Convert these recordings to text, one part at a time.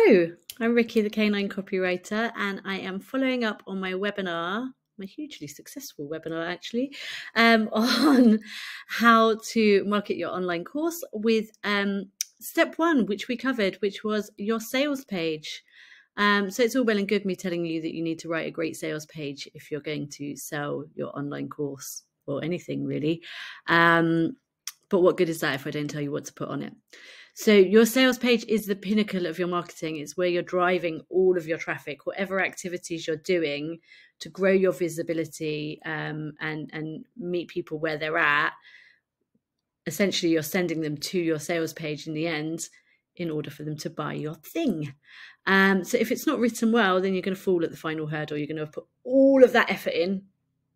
Hello, I'm Ricky, the Canine Copywriter, and I am following up on my webinar, my hugely successful webinar actually, on how to market your online course with step one, which we covered, which was your sales page. So it's all well and good me telling you that you need to write a great sales page if you're going to sell your online course or anything really. But what good is that if I don't tell you what to put on it? So your sales page is the pinnacle of your marketing. It's where you're driving all of your traffic, whatever activities you're doing to grow your visibility and meet people where they're at. Essentially, you're sending them to your sales page in the end in order for them to buy your thing. So if it's not written well, then you're going to fall at the final hurdle. You're going to have put all of that effort in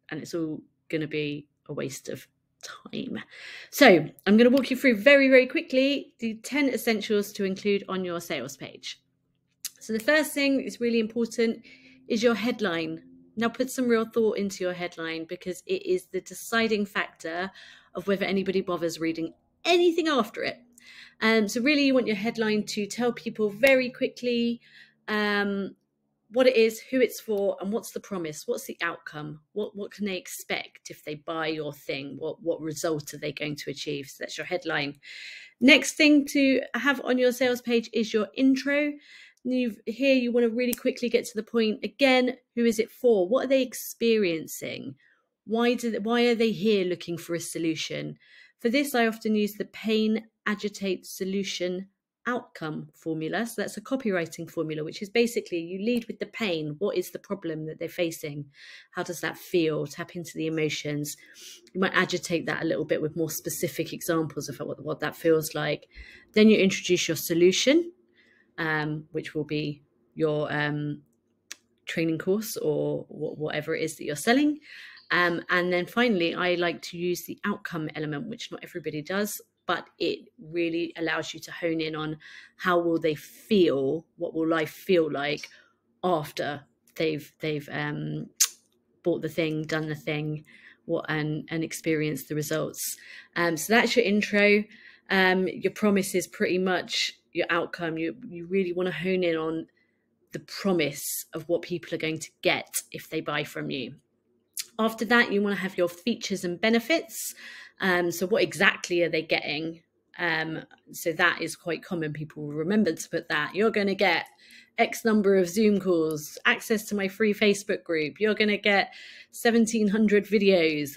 and it's all going to be a waste of time. So I'm going to walk you through very, very quickly the 10 essentials to include on your sales page. So the first thing that's really important is your headline. Now put some real thought into your headline because it is the deciding factor of whether anybody bothers reading anything after it. So really you want your headline to tell people very quickly what it is, who it's for, and what's the promise, what's the outcome, what can they expect if they buy your thing, what result are they going to achieve. So that's your headline. Next thing to have on your sales page is your intro. Here you want to really quickly get to the point. Again, who is it for? What are they experiencing? Why are they here looking for a solution? For this, I often use the pain, agitate, solution, outcome formula. So that's a copywriting formula, which is basically you lead with the pain. What is the problem that they're facing? How does that feel? Tap into the emotions. You might agitate that a little bit with more specific examples of what that feels like. Then you introduce your solution, which will be your training course or whatever it is that you're selling. And then finally, I like to use the outcome element, which not everybody does, but it really allows you to hone in on how will they feel, what will life feel like after they've bought the thing, done the thing, and experienced the results. So that's your intro. Your promise is pretty much your outcome. You really want to hone in on the promise of what people are going to get if they buy from you. After that, you want to have your features and benefits. So what exactly are they getting? So that is quite common. People will remember to put that. You're going to get X number of Zoom calls, access to my free Facebook group. You're going to get 1,700 videos,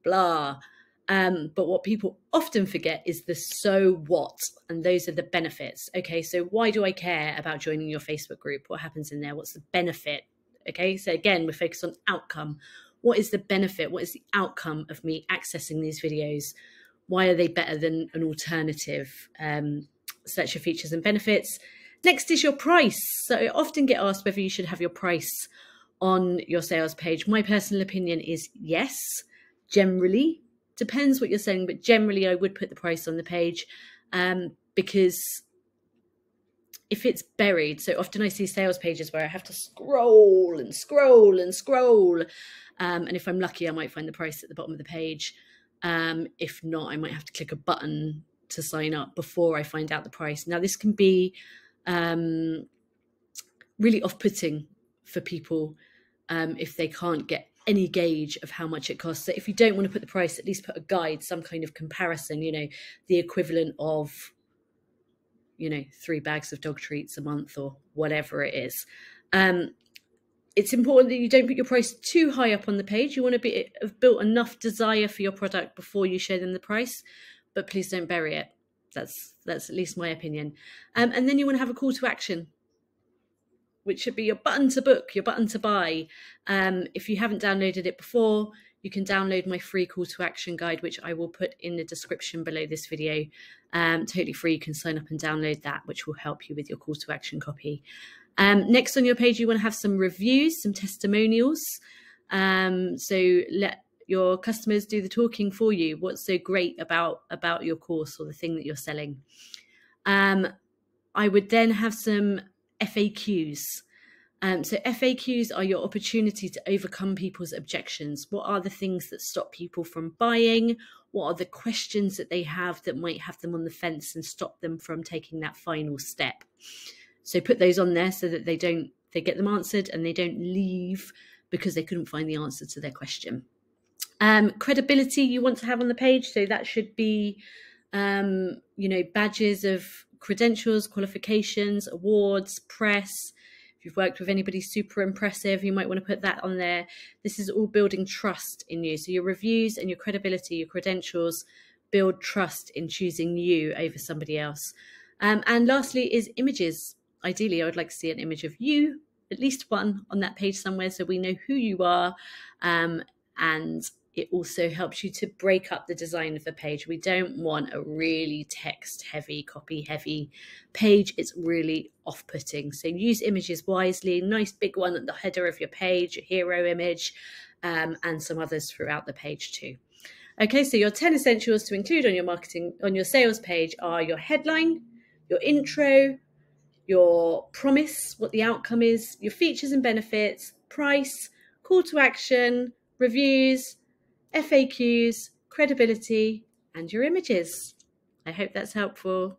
blah. But what people often forget is the so what, and those are the benefits. Okay, so why do I care about joining your Facebook group? What happens in there? What's the benefit? Okay, so again, we're focused on outcome. What is the benefit? What is the outcome of me accessing these videos? Why are they better than an alternative? So that's your features and benefits. Next is your price. So I often get asked whether you should have your price on your sales page. My personal opinion is yes, generally. Depends what you're selling, but generally I would put the price on the page because if it's buried, so often I see sales pages where I have to scroll and scroll and scroll. And if I'm lucky, I might find the price at the bottom of the page. If not, I might have to click a button to sign up before I find out the price. Now, this can be really off-putting for people if they can't get any gauge of how much it costs. So if you don't want to put the price, at least put a guide, some kind of comparison, the equivalent of 3 bags of dog treats a month or whatever it is. It's important that you don't put your price too high up on the page. You want to have built enough desire for your product before you show them the price, but please don't bury it. That's at least my opinion. And then you want to have a call to action, which should be your button to book, your button to buy. If you haven't downloaded it before, you can download my free call to action guide, which I will put in the description below this video. Totally free. You can sign up and download that, which will help you with your call to action copy. Next on your page, you want to have some reviews, some testimonials. So let your customers do the talking for you. What's so great about your course or the thing that you're selling? I would then have some FAQs. So FAQs are your opportunity to overcome people's objections. What are the things that stop people from buying? What are the questions that they have that might have them on the fence and stop them from taking that final step? So put those on there so that they get them answered and they don't leave because they couldn't find the answer to their question. Credibility you want to have on the page. So that should be, badges of credentials, qualifications, awards, press. If you've worked with anybody super impressive, you might want to put that on there. This is all building trust in you. So your reviews and your credibility, your credentials build trust in choosing you over somebody else. And lastly is images. Ideally, I would like to see an image of you, at least one on that page somewhere, so we know who you are. And it also helps you to break up the design of the page. We don't want a really text-heavy, copy-heavy page. It's really off-putting. So use images wisely. Nice big one at the header of your page, your hero image, and some others throughout the page too. Okay, so your 10 essentials to include on your sales page are your headline, your intro, your promise, what the outcome is, your features and benefits, price, call to action, reviews, FAQs, credibility, and your images. I hope that's helpful.